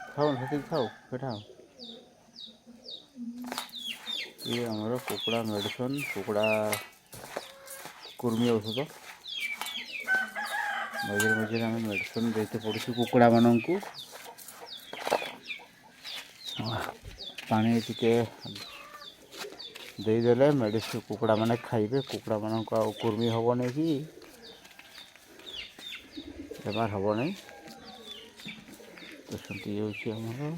ଖାଉ ସେତିକି ଖାଉ ସେଟା ଇଏ ଆମର କୁକୁଡ଼ା ମେଡ଼ିସିନ୍ କୁକୁଡ଼ା କୁର୍ମୀ ଔଷଧ ମଝିରେ ମଝିରେ ଆମେ ମେଡ଼ିସିନ୍ ଦେଇତେ ପଡ଼ୁଛୁ କୁକୁଡ଼ାମାନଙ୍କୁ। ପାଣି ଟିକେ ଦେଇଦେଲେ ମେଡ଼ିସିନ୍ କୁକୁଡ଼ାମାନେ ଖାଇବେ। କୁକୁଡ଼ାମାନଙ୍କୁ ଆଉ କୁର୍ମୀ ହେବନି କି ବେମାର ହେବନି। ତ ସେମିତି ହେଉଛି ଆମର।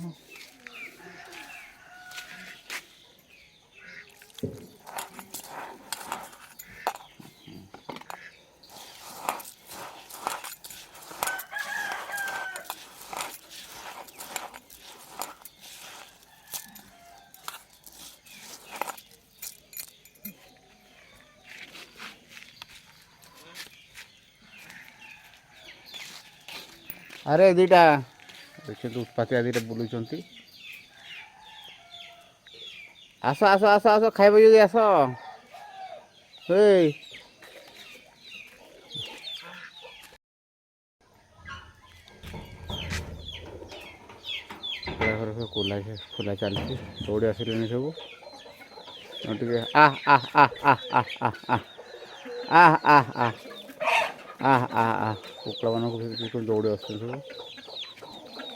ଆରେ ଦୁଇଟା ଦେଖନ୍ତୁ ଉତ୍ପାତିଆ ଦୁଇଟା ବୁଲୁଛନ୍ତି। ଆସ ଆସ ଆସ ଆସ ଖାଇବ ଯଦି ଆସ। ହେଇ ଘର ସବୁ ଖୋଲା ଚାଲିଛି। ଦୌଡ଼ି ଆସିଲେଣି ସବୁ ଟିକେ କୁକୁଡ଼ାମାନଙ୍କୁ ଦୌଡ଼ି ଆସୁଛନ୍ତି ସବୁ।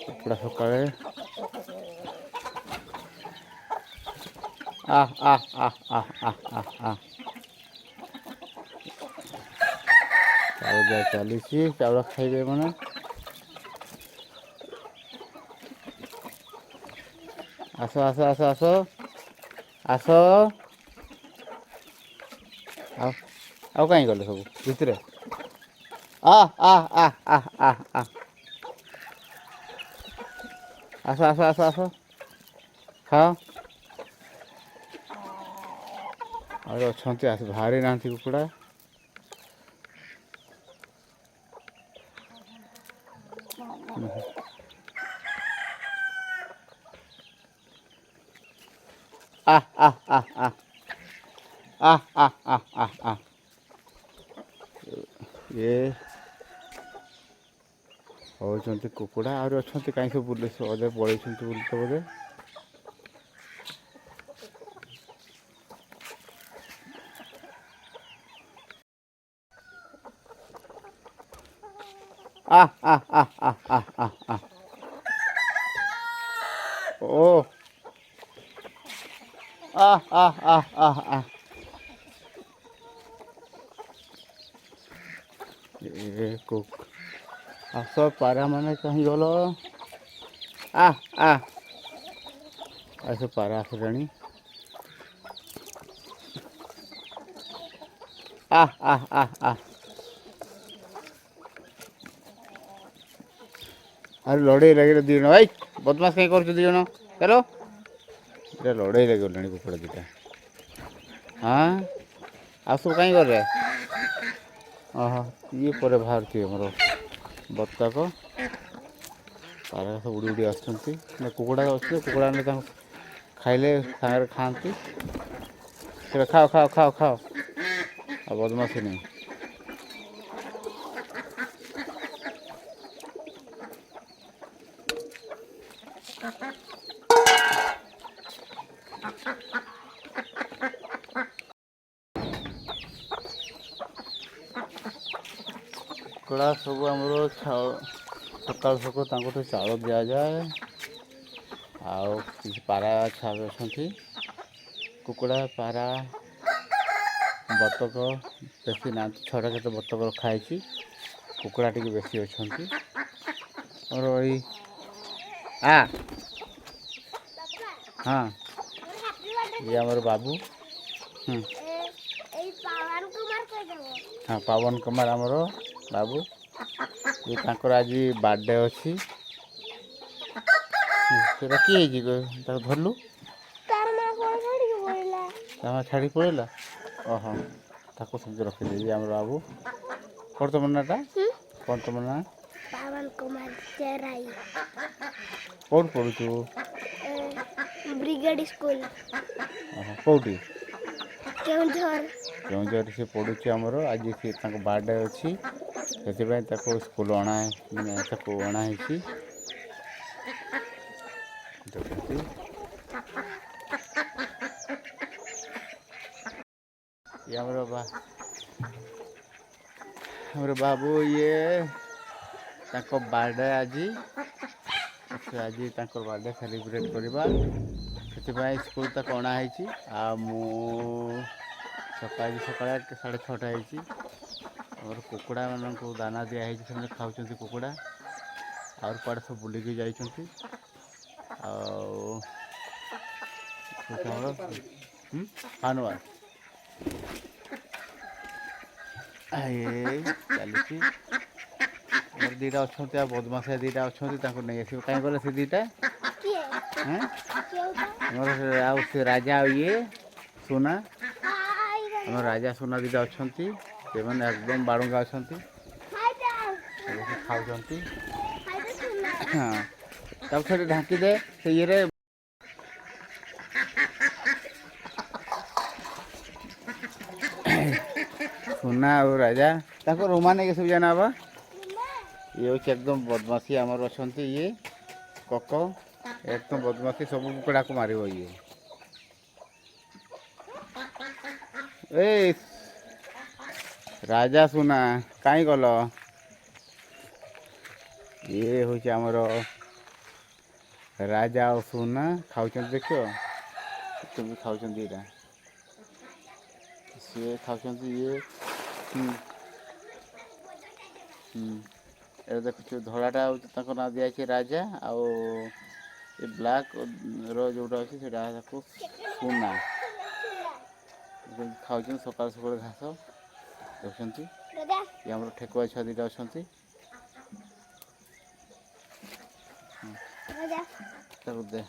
କୁକୁଡ଼ା ସକାଳେ ଚାଉଳ ଦିଆ ଚାଲିଛି। ଚାଉଳ ଖାଇବେ ମାନେ ଆସ ଆସ ଆସ ଆସ ଆସ। ଆଉ କାହିଁ ଗଲେ ସବୁ ଭିତରେ? ଆସ ଆସ ଆସ ଆସ ଖାଅ। ଆଉ ଅଛନ୍ତି ବାହାରି ନାହାନ୍ତି କୁକୁଡ଼ା। ଇଏ ହେଉଛନ୍ତି କୁକୁଡ଼ା। ଆହୁରି ଅଛନ୍ତି କାହିଁ ସବୁ ବୁଲି ଅଧେ ପଳେଇଛନ୍ତି ବୁଲିତେ ବୋଧେ। ଓ ଆସ ପାରାମାନେ କାହିଁ ଗଲ? ଆସ ପାରା ଆସିଲାଣି। ଆରେ ଲଢ଼େଇ ଲାଗିଲେ ଦୁଇ ଜଣ। ଭାଇ ବଦମାସ କାହିଁ କରୁଛ ଦୁଇ ଜଣ? ଚାଲ। ଏଇଟା ଲଢ଼େଇ ଲାଗିଗଲାଣି କୁକୁଡ଼ା ଦୁଇଟା। ଆଉ ସବୁ କାହିଁ ଗଲେ? ଇଏ ପରେ ବାହାରୁଛି ଆମର ବତକ। ପାରା ସବୁ ଉଡ଼ି ଉଡ଼ି ଆସୁଛନ୍ତି। କୁକୁଡ଼ା ଅଛି। କୁକୁଡ଼ା ଆଣିଲେ ତାଙ୍କୁ ଖାଇଲେ ସାଙ୍ଗରେ ଖାଆନ୍ତି। ସେଟା ଖାଅ ଖାଅ ଖାଅ ଖାଅ। ଆଉ ବଦମାସି ନାହିଁ। କୁକୁଡ଼ା ସବୁ ଆମର ସକାଳୁ ସକାଳୁ ତାଙ୍କୁ ଚାଉଳ ଦିଆଯାଏ। ଆଉ କିଛି ପାରା ଛୁଆ ଅଛନ୍ତି। କୁକୁଡ଼ା ପାରା ବତକ ବେଶୀ ନାହାନ୍ତି। 6ଟା କେତେ ବତକ ରଖା ହେଇଛି। କୁକୁଡ଼ା ଟିକେ ବେଶୀ ଅଛନ୍ତି। ଆମର ଏଇ ହଁ ଇଏ ଆମର ବାବୁ। ହଁ ପବନ କୁମାର ଆମର ବାବୁ। ଇଏ ତାଙ୍କର ଆଜି ବାର୍ଥଡ଼େ ଅଛି। ସେଟା କିଏ ହେଇଛି ତାକୁ ଧରିଲୁ? ତା ମା ଛାଡ଼ି ପଳେଇଲା। ତାକୁ ସେମିତି ରଖିଦେବି। ଆମର ବାବୁ। କ'ଣ ତମ ନାଁଟା? କ'ଣ ତମ ନାଁ? ପବନ କୁମାର ଚେରାଇ। କେଉଁଠି ପଢ଼ୁଛୁ? Brigade school. କେଉଁଠି? କେଉଁଝର। କେଉଁଝରରେ ସେ ପଢ଼ୁଛି ଆମର। ଆଜି ତାଙ୍କ ବାର୍ଥଡ଼େ ଅଛି। ସେଥିପାଇଁ ତାକୁ ସ୍କୁଲ ମାନେ ତାକୁ ଅଣାହେଇଛି। ଦେଖନ୍ତି ଇଏ ଆମର ବାବୁ ଇଏ ତାଙ୍କ ବାର୍ଥଡେ ଆଜି ତାଙ୍କର ବାର୍ଥଡେ ସେଲିବ୍ରେଟ୍ କରିବା, ସେଥିପାଇଁ ସ୍କୁଲ ତାକୁ ଅଣାହେଇଛି। ଆଉ ମୁଁ ସକାଳେ 6:30 ହେଇଛି। ଆମର କୁକୁଡ଼ାମାନଙ୍କୁ ଦାନା ଦିଆହେଇଛି, ସେମାନେ ଖାଉଛନ୍ତି କୁକୁଡ଼ା। ଆଉ କୁଆଡ଼େ ସବୁ ବୁଲିକି ଯାଇଛନ୍ତି। ଆଉ ଧନ୍ୟବାଦ ଚାଲିଛି। ଆମର ଦୁଇଟା ଅଛନ୍ତି, ଆଉ ବଦମାସିଆ ଦୁଇଟା ଅଛନ୍ତି, ତାଙ୍କୁ ନେଇ ଆସିବ। କାହିଁ ଗଲେ ସେ ଦୁଇଟା ଆମର ଆଉ ସେ ରାଜା ଆଉ ଇଏ ସୁନା, ଆମର ରାଜା ସୁନା ଦୁଇଟା ଅଛନ୍ତି। ସେମାନେ ଏକଦମ ବାଳୁଙ୍ଗା ଅଛନ୍ତି, ଖାଉଛନ୍ତି। ହଁ ତାକୁ ସେଠି ଢାଙ୍କି ଦେ ସେ ଇଏରେ। ସୁନା ଆଉ ରାଜା ତାଙ୍କୁ ରୁମା ନେଇକି ସବୁ ଜାନା ବା ଇଏ ହେଉଛି ଏକଦମ ବଦମାସି ଆମର ଅଛନ୍ତି। ଇଏ କକ ଏକଦମ ବଦମାସି, ସବୁ କୁକୁଡ଼ାକୁ ମାରିବ ଇଏ। ଏଇ ରାଜା ସୁନା କାହିଁ ଗଲ? ଇଏ ହେଉଛି ଆମର ରାଜା ଆଉ ସୁନା ଖାଉଛନ୍ତି, ଦେଖିବ କେମିତି ଖାଉଛନ୍ତି। ଏଇଟା ସିଏ ଖାଉଛନ୍ତି, ଇଏ ଏ ଦେଖୁଛୁ ଧଳାଟା ହେଉଛି ତାଙ୍କ ନାଁ ଦିଆଯାଇଛି ରାଜା, ଆଉ ଏ ବ୍ଲାକ୍ ର ଯେଉଁଟା ଅଛି ସେଇଟା ତାକୁ ସୁନା। ଖାଉଛନ୍ତି ସକାଳୁ ସକାଳୁ ଘାସ ଦେଖୁଛନ୍ତି। ଇଏ ଆମର ଠେକୁଆ ଛୁଆ ଦୁଇଟା ଅଛନ୍ତି। ତାକୁ ଦେ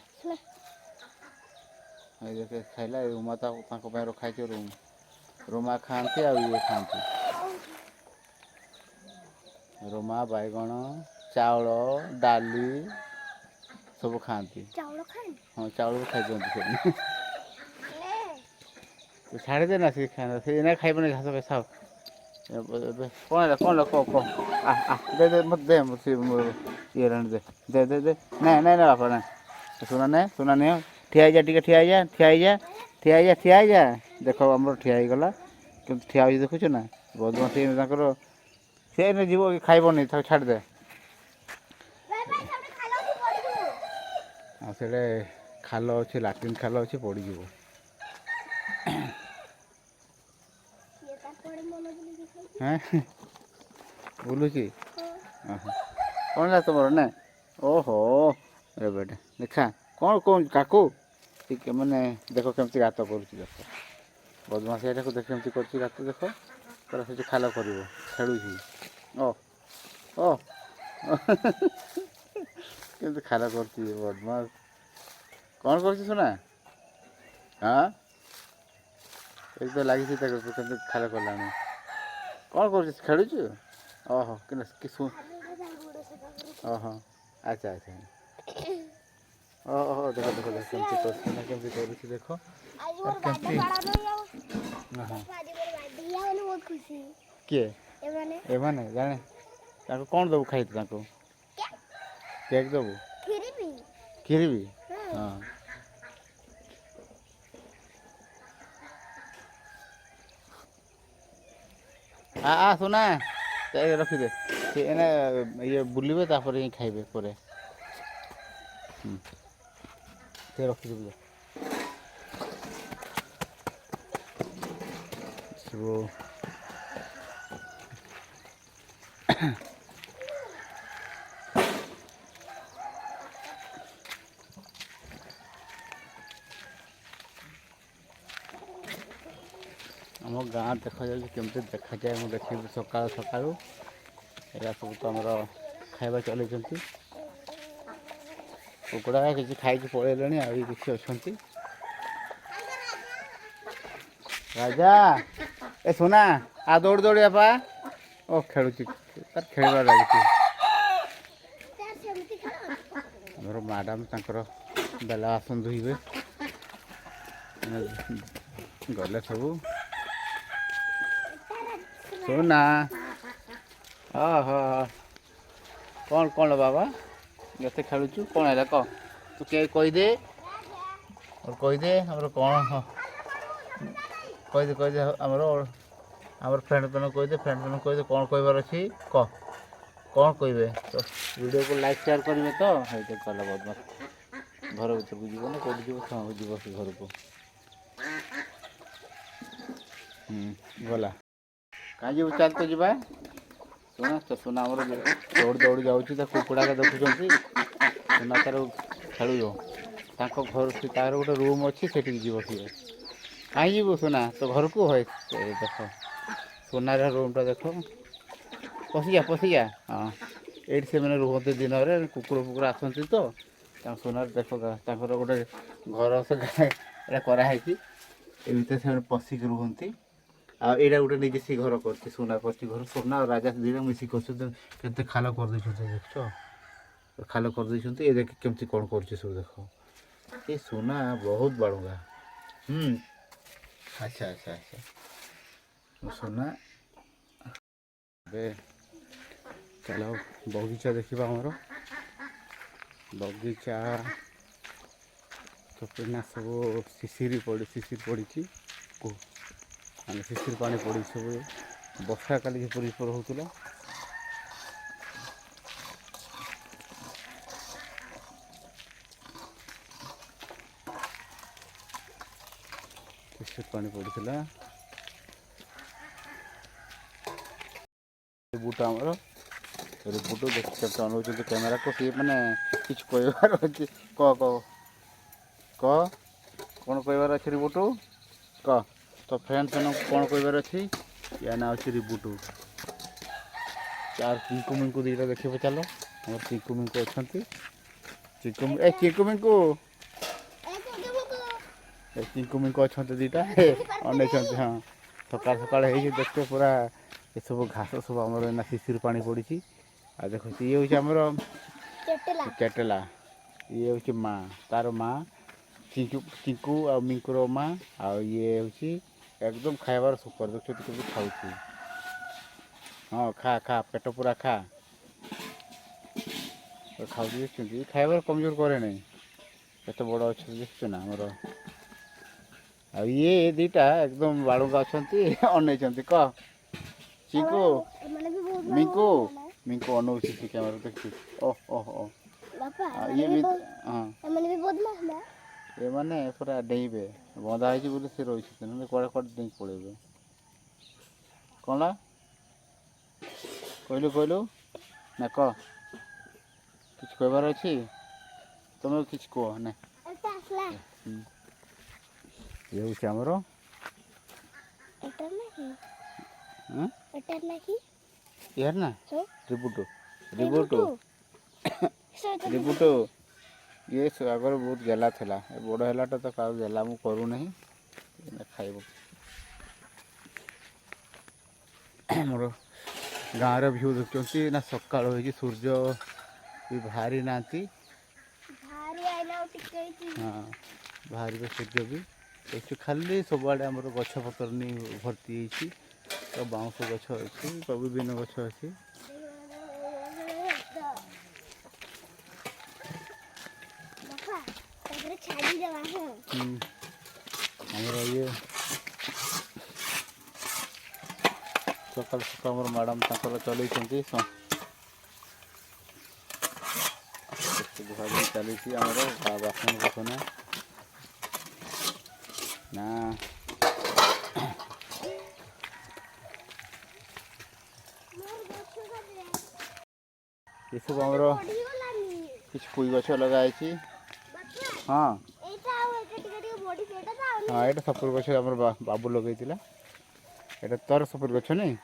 ଖାଇଲା। ରୁମା ତାଙ୍କ ପାଇଁ ରଖାହେଇଛି। ରୁମା ଖାଆନ୍ତି ଆଉ ଇଏ ଖାଆନ୍ତି। ରୁମା, ବାଇଗଣ, ଚାଉଳ, ଡାଲି ସବୁ ଖାଆନ୍ତି। ହଁ ଚାଉଳ ବି ଖାଇଦିଅନ୍ତି ସେମାନେ। ଛାଡ଼ିଦେ ନା, ସେ ସେ ଏଇନା ଖାଇବନି ଘାସ ଖାଉ। କ'ଣ ହେଲା କହ ମତେ ଦେ ଇଏ ଦେ ନାଇଁ ବାପା ନା ସୁନା ନିଅ। ଠିଆ ହେଇଯା ଟିକେ, ଠିଆ ହେଇଯା। ଦେଖ ଆମର ଠିଆ ହେଇଗଲା, କେମିତି ଠିଆ ହେଇଛି ଦେଖୁଛୁ ନା। ବଦମାସି ତାଙ୍କର, ସେ ଯିବ ଖାଇବନି, ତାକୁ ଛାଡ଼ିଦେ। ଆଉ ସେଠି ଖାଲ ଅଛି, ଲାଟ୍ରିନ୍ ଖାଲ ଅଛି, ପଡ଼ିଯିବ। ବୁଲୁଛି କ'ଣ ହେଲା ତୁମର ନା? ଓହୋ ଏବେଟା ଦେଖା କ'ଣ କହୁଛି କାକୁ ଟିକେ, ମାନେ ଦେଖ କେମିତି ଗାତ କରୁଛି। ଦେଖ ବଦମାସି ଏଟାକୁ ଦେଖ କେମିତି କରୁଛି ଗାତ। ଦେଖ ତାର ସେଠି ଖାଲ କରିବ, ଖେଳୁଛି। ଓ କେମିତି ଖାଲ କରୁଛି ବଦମାସ। କ'ଣ କରୁଛି ସୁନା? ଏଇ ତ ଲାଗିଛି ତାକୁ କେମିତି ଖାଲ କଲାଣି। କ'ଣ କରୁଛୁ? ଖେଳୁଛୁ? ଓହୋ ଓହୋ ଆଚ୍ଛା। ଓହୋ ଦେଖ କେମିତି କରୁଛି ନା, କେମିତି କରୁଛି ଦେଖ କେମିତି। କିଏ ଏମାନେ ଜାଣେ ତାଙ୍କୁ କ'ଣ ଦେବୁ ଖାଇଛୁ? ତାଙ୍କୁ କେକ୍ ଦେବୁ, କ୍ଷୀରି ବି। ହଁ ସୁନା ରଖିଦେ। ସେ ଏଇନା ଇଏ ବୁଲିବେ, ତାପରେ ହିଁ ଖାଇବେ ପରେ। ସେ ରଖିଦେବୁ ସବୁ। ଆମ ଗାଁ ଦେଖାଯାଉଛି କେମିତି ଦେଖାଯାଏ, ମୁଁ ଦେଖିବି ସକାଳୁ। ଏରା ସବୁ ତ ଆମର ଖାଇବା ଚଲେଇଛନ୍ତି। କୁକୁଡ଼ା କିଛି ଖାଇକି ପଳେଇଲେଣି, ଆଉ କିଛି ଅଛନ୍ତି। ରାଜା ଏ ସୁନା ଦୌଡ଼ି ବାପା। ଓ ଖେଳୁଛି, ତାର ଖେଳିବାର ଲାଗିଛି। ଆମର ମ୍ୟାଡ଼ାମ୍ ତାଙ୍କର ବେଲା ବାସନ ଧୋଇବେ, ଗଲେ ସବୁ। ସୁନା ହଁ ହଁ କ'ଣ ବାବା ଏତେ ଖେଳୁଛୁ କ'ଣ ହେଲା କହ ତୁ କହିଦେ କହିଦେ ଆମର କ'ଣ ହଁ କହିଦେ ଆମର ଫ୍ରେଣ୍ଡ କହିଦେ କ'ଣ କହିବାର ଅଛି କହ କ'ଣ କହିବେ ତ ଭିଡ଼ିଓକୁ ଲାଇକ୍ ସେୟାର କରିବେ ତ ହେଇତ କଲା ବଦମାସ ଘର ଭିତରକୁ ଯିବ ନା କେଉଁଠି ଯିବ ଛୁଆଙ୍କୁ ଯିବ ସେ ଘରକୁ ଗଲା କାହିଁ ଯିବୁ ଚାଲ ତ ଯିବା ସୁନା ଆମର ଦୌଡ଼ି ଯାଉଛି ତା କୁକୁଡ଼ାକ ଦେଖୁଛନ୍ତି ସୁନା ତାର ଖେଳିବ ତାଙ୍କ ଘର ତାର ଗୋଟେ ରୁମ୍ ଅଛି ସେଠିକି ଯିବ ସିଏ କାହିଁ ଯିବୁ ସୁନା ତୋ ଘରକୁ ହଏ ଦେଖ ସୁନାର ରୁମ୍ଟା ଦେଖ ପଶିଯା ହଁ ଏଇଠି ସେମାନେ ରୁହନ୍ତି ଦିନରେ କୁକୁର ଆସନ୍ତି ତ ତାଙ୍କ ସୁନାର ଦେଖ ତାଙ୍କର ଗୋଟେ ଘର ଏଇଟା କରାହେଇଛି ଏ ଭିତରେ ସେମାନେ ପଶିକି ରୁହନ୍ତି ଆଉ ଏଇଟା ଗୋଟେ ନିଜେ ସେ ଘର କରିଛି ସୁନା କରିଛି ଘର ସୁନା ଆଉ ରାଜା ଦୁଇଟା ମିଶିକି କରୁଛନ୍ତି କେତେ ଖାଲ କରିଦେଇଛନ୍ତି ଦେଖୁଛ ଖାଲ କରିଦେଇଛନ୍ତି ଏ ଦେଖି କେମିତି କ'ଣ କରୁଛି ସବୁ ଦେଖ ଏ ସୁନା ବହୁତ ବାଳୁଙ୍ଗା ଆଚ୍ଛା ସୁନା ଏବେ ଚାଲ ବଗିଚା ଦେଖିବା ଆମର ବଗିଚା ଚପିନା ସବୁ ଶିଶିର ପଡ଼ିଛି ମାନେ ଶିଶିର ପାଣି ପଡ଼ିଛି ସବୁ ବର୍ଷା କାଲି ଯେପରି ହେଉଥିଲା ଶିଶିର ପାଣି ପଡ଼ିଥିଲା ବୁଟ ଆମର ବୁଟ କେମିତି ଅନଉଛନ୍ତି କ୍ୟାମେରାକୁ ସିଏ ମାନେ କିଛି କହିବାର ଅଛି କହ କ'ଣ କହିବାର ଅଛି ରିବୁଟୁ କହ ତୋ ଫ୍ରେଣ୍ଡ ସେମାନଙ୍କୁ କ'ଣ କହିବାର ଅଛି ୟା ନାଁ ଅଛି ରିବୁଟୁ ତାର ଚିଙ୍କୁ ଦୁଇଟା ଦେଖିବ ଚାଲ ଆମର ଚିଙ୍କୁ ଅଛନ୍ତି ଚିଙ୍କୁ ଅଛନ୍ତି ଦୁଇଟା ଅନେଇଛନ୍ତି ହଁ ସକାଳ ହେଇଛି ଦେଖିବ ପୁରା ଏସବୁ ଘାସ ସବୁ ଆମର ଏଇନା ଶିଶିର ପାଣି ପଡ଼ିଛି ଆଉ ଦେଖନ୍ତୁ ଇଏ ହେଉଛି ଆମର କେଟେଲା ଇଏ ହେଉଛି ମା ତାର ମା ଚିଙ୍କୁ ଆଉ ମିଙ୍କୁର ମା ଆଉ ଇଏ ହେଉଛି ଏକଦମ ଖାଇବାର ସୁପର ଦେଖୁଛନ୍ତି କେମିତି ଖାଉଛି ହଁ ଖା ପେଟ ପୁରା ଖାଉଛି ଦେଖୁଛନ୍ତି ଖାଇବାର କମଜୋର କରେ ନାହିଁ କେତେ ବଡ଼ ଅଛନ୍ତି ଦେଖୁଛୁ ନା ଆମର ଆଉ ଇଏ ଦୁଇଟା ଏକଦମ ବାଳୁଙ୍ଗା ଅଛନ୍ତି ଅନେଇଛନ୍ତି କହ ଚିଙ୍କୁ ମିଙ୍କୁ ଅନଉଛି ସେ କ୍ୟାମେରା ଦେଖୁଛୁ ଓହୋ ଇଏ ବି ହଁ ଏମାନେ ପୁରା ଡେଇଁବେ ବନ୍ଧା ହେଇଛି ବୋଲି ସେ ରହିଛନ୍ତି ନହେଲେ କୁଆଡ଼େ ଡେଇଁକି ପଳେଇବେ କ'ଣ କହିଲୁ ନା କହ କିଛି କହିବାର ଅଛି ତୁମେ କିଛି କୁହ ନା ଇଏ ହେଉଛି ଆମର ଇଏ ନା ରିବୁଟୁ ଇଏ ଆଗରେ ବହୁତ ଗେଲା ଥିଲା ବଡ଼ ହେଲାଟା ତ କାହାକୁ ଗେଲା ମୁଁ କରୁନାହିଁ ଖାଇବ ଆମର ଗାଁର ଭିଉ ଦେଖୁଛନ୍ତି ନା ସକାଳ ହେଇଛି ସୂର୍ଯ୍ୟ ବି ବାହାରି ନାହାନ୍ତି ହଁ ବାହାରିବେ ସୂର୍ଯ୍ୟ ବି ଦେଖୁ ଖାଲି ସବୁଆଡ଼େ ଆମର ଗଛ ପତ୍ର ନେଇ ଭର୍ତ୍ତି ହେଇଛି ତ ବାଉଁଶ ଗଛ ଅଛି ବିଭିନ୍ନ ଗଛ ଅଛି ଆମର ଇଏ ସକାଳୁ ଆମର ମ୍ୟାଡ଼ାମ୍ ତାଙ୍କର ଚଲେଇଛନ୍ତି ଧୁଆଧୁଇ ଚାଲିଛି ଆମର ବାସନ ନା ଏସବୁ ଆମର କିଛି ପୋଇ ଗଛ ଲଗା ହେଇଛି ହଁ ଏଇଟା ସପୁର ଗଛ ଆମର ବାବୁ ଲଗେଇଥିଲା ଏଇଟା ତୋର ସପୁର ଗଛ ନାଇଁ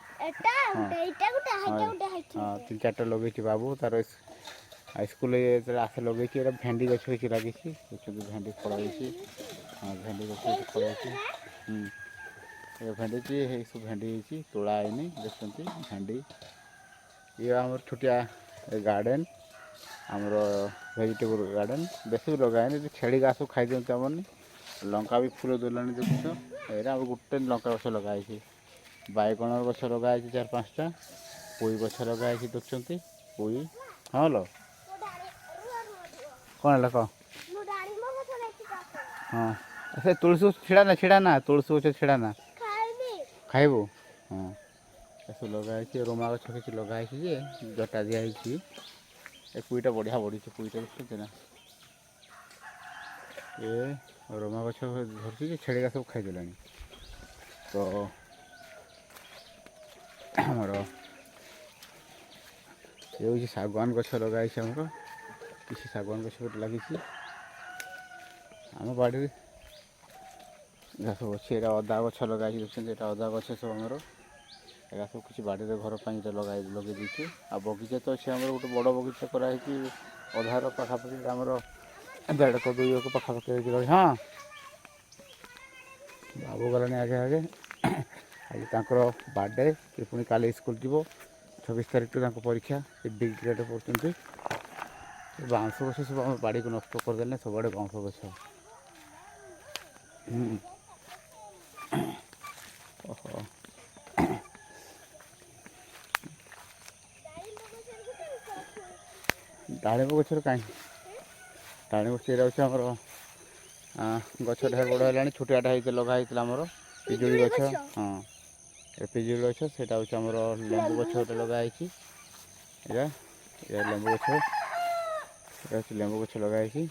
ହଁ 3-4ଟା ଲଗେଇଛି ବାବୁ ତାର ହାଇସ୍କୁଲରେ ଯେତେବେଳେ ଆସେ ଲଗେଇଛି ଏଇଟା ଭେଣ୍ଡି ଗଛ କିଛି ଲାଗିଛି ଦେଖୁଛନ୍ତି ଭେଣ୍ଡି ଫଳ ହେଇଛି ହଁ ଭେଣ୍ଡି ଗଛ ଫଳ ହେଇଛି ଭେଣ୍ଡିଛି ଏସବୁ ଭେଣ୍ଡି ହେଇଛି ତୋଳା ହେଇନି ଦେଖୁଛନ୍ତି ଭେଣ୍ଡି ଇଏ ଆମର ଛୋଟିଆ ଗାର୍ଡ଼େନ୍ ଆମର ଭେଜିଟେବୁଲ୍ ଗାର୍ଡ଼େନ୍ ବେଶୀ ବି ଲଗାହେନି ଛେଳି ଘାସ ଖାଇଦିଅନ୍ତି ଆମନି ଲଙ୍କା ବି ଫୁଲ ଦେଲାଣି ଦେଖୁଛ ଏଇଟା ଆମର ଗୋଟେ ଲଙ୍କା ଗଛ ଲଗା ହେଇଛି ବାଇଗଣ ଗଛ ଲଗା ହେଇଛି 4-5ଟା पोई गछ लगाई देखुं पोई हाँ लो कौन है कह हाँ से तुलसी छिड़ा ना तुलसी गछ छिड़ा ना खाइबू हाँ सब लगाई रोमा गछ किसी लगाई जटा दिखाई पुईटा बढ़िया बढ़ी पुईटा देखते ना ये रोमा गछ धरती छेड़िका सब खाईदेला तो आमर ये हूँ शागवान गछ लगाई आमर किसी शागवान गछ लगी आम बाड़ी जहाँ सब अच्छे अदा गछ लगाई देखते अदा गछ सब आमर एरा सब किसी बाड़ी घर पर लगे दीचु आ बगीचा तो अच्छे आम गोटे बड़ बगीचा कराई अधार पखापाखि आमर 1.5 2 एकड़ पखापाखि हाँ बाबू गलानी आगे आगे आज तांकर बर्थडे पुणी काली स्कूल जीव 26 तारीख तक परीक्षा डिग्री ग्रेड पढ़ते बाउंश गछ सब आम बाड़ी को नष्ट करदे सब आड़े बाउंश गछ ओहो डालिंब गचर कहीं डालिंब गछ आमर गछ ढेर बड़ है छोटियाटा होते लगाई आमर पिजुड़ी गछ हाँ पिजुड़ी गछ से आमर लेंबू गछ गोटे लगाई लेंबू गछ लेंबू गछ लगाई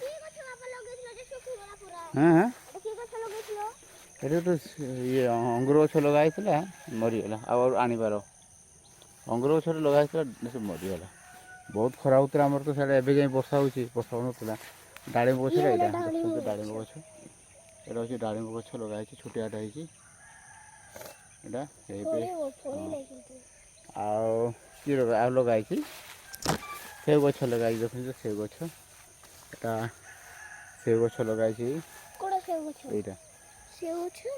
हाँ हाँ ये अंगूर गछ लगाई मरीगला आनबार अंगूर गछ लगाई मरीगला बहुत खरा होता आमर तो साढ़े एवं जाए बर्षा वर्षा होना डालिंब गछ डालिंब गछ এটা হচ্ছে ডালিম গছ লগাইছি ছোটিয়াটা হয়েছি এটা কি লগাইছি সেও গছ লগাইছি দেখুন সেও গছ এটা সেও গছ লগাইছি এইটা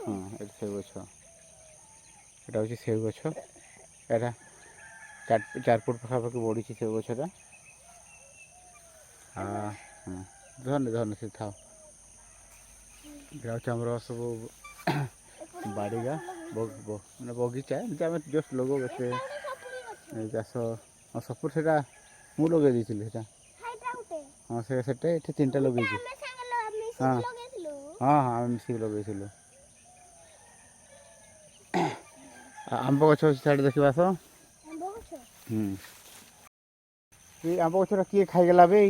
হ্যাঁ এটা সেও গছ এটা হচ্ছে সেও গছ এটা 4 ফুট পাখাপাখি বড়িছি সেও গছটা হ্যাঁ ধন্য সে থাও এটা आमर सब बाड़ीगा मैंने बगीचा आम जस्ट लगो बे चाष हाँ सपोर्ट से मुझे लगे दी हाँ से 3टा लगे हाँ हाँ हाँ आम मिसिक लगे आंब गछ अच्छे देखा आस ये आंब गछटा किए खाईगला बे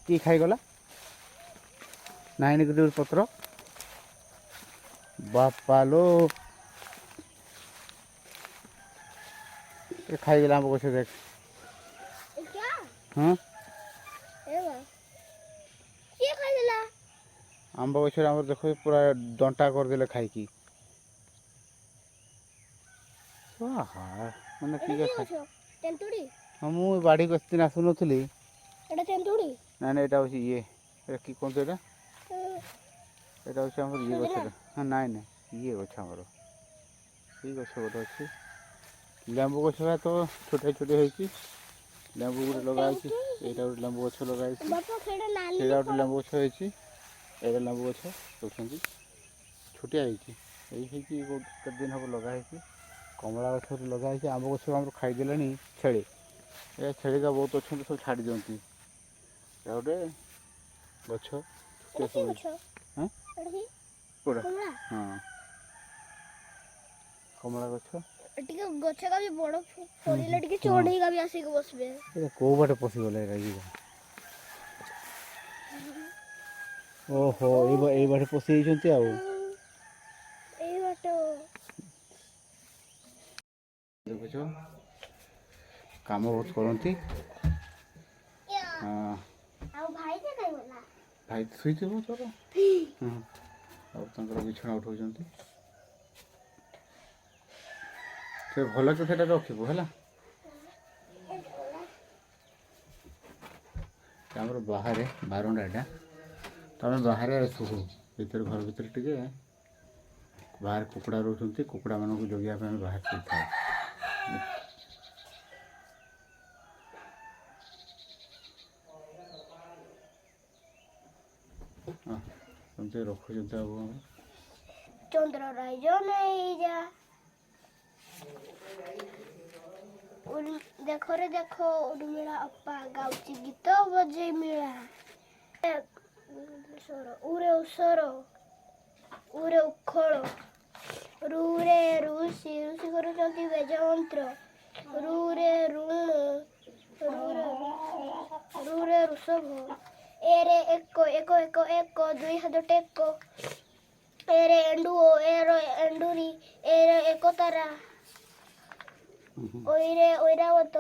किए खाईगला नाइन गुड पत्र बापा लो खाईगला आंब गछ देख हाँ आंब गछ आम देख पूरा दंटा करदे खाई मैंने हाँ मुझे बाड़ी को दिन आसुनी ना ना यहाँ हूँ ये कि कौन तो এটা হচ্ছে আমার ইয়ে গছটা হ্যাঁ নাই না ইয়ে গছ আমার এই গছ গোটে ଅଛି লেম্বু গছটা তো ଛୋଟ ଛୋଟ ହେଇଛି ଲେମ୍ବୁ ଗୋଟେ ଲଗା ହେଇଛି ଏଇଟା ଗୋଟେ ଲେମ୍ବୁ ଗଛ ଲଗା ହେଇଛି ସେଇଟା ଗୋଟେ ଲେମ୍ବୁ ଗଛ ହେଇଛି ଏଇଟା ଲେମ୍ବୁ ଗଛ ଦେଖୁଛନ୍ତି ଛୋଟିଆ ହେଇଛି ଏଇ ହେଇକି କେତେ ଦିନ ହେବ ଲଗା ହେଇଛି କମଳା ଗଛ ଲଗା ହେଇଛି ଆମ୍ବ ଗଛ ଆମର ଖାଇଦେଲେଣି ଛେଳି ଏ ଛେଳିକା ବହୁତ ଅଛନ୍ତି ସବୁ ଛାଡ଼ି ଦିଅନ୍ତି ଏଇଟା ଗୋଟେ ଗଛ हाँ हाँ कमला गछ गछ का भी बड़ फड़िले टिके चढ़ई का भी आसी के बसबे ए को बाटे पसी गले रागी ओहो ए बाटे पसी जंती आ ए बाटो देखो काम बहुत करती हां आ भाई के कई बोला भाई सुई देबो तोर हां अब तंकर बिछଣା उठाउछंती से भल तो सेटा रखिबो हला हमर बाहर बारंडाटा तमे बाहर सुहु भीतर घर भीतर टिके बाहर कुकुड़ा रोचंती कुकुड़ा मानक जगिया पे बाहर था समझे रखुचंती अब चंद्र राइजो नहीं जा ଦେଖ ରେ ଦେଖ ଉର୍ମିଳା ଅପା ଗାଉଛି ଗୀତ ବଜେଇ ମିଳା ଉରେ ଉସର ଉରେ ଉଖଳ ରୁରେ ଋଷି ଋଷି କରୁଛନ୍ତି ବେଜ ମନ୍ତ୍ର ରୁରେ ଋଣ ରୁରେ ଋଷଭ ଏରେ ଏକ ଏକ ଏକ ଏକ ଦୁଇ ହାତ ଟେକ ଏରେ ଏଣ୍ଡୁଅ ଏର ଏଣ୍ଡୁରି ଏରେ ଏକ ତାରା ଓଇରେ ଐରାବତ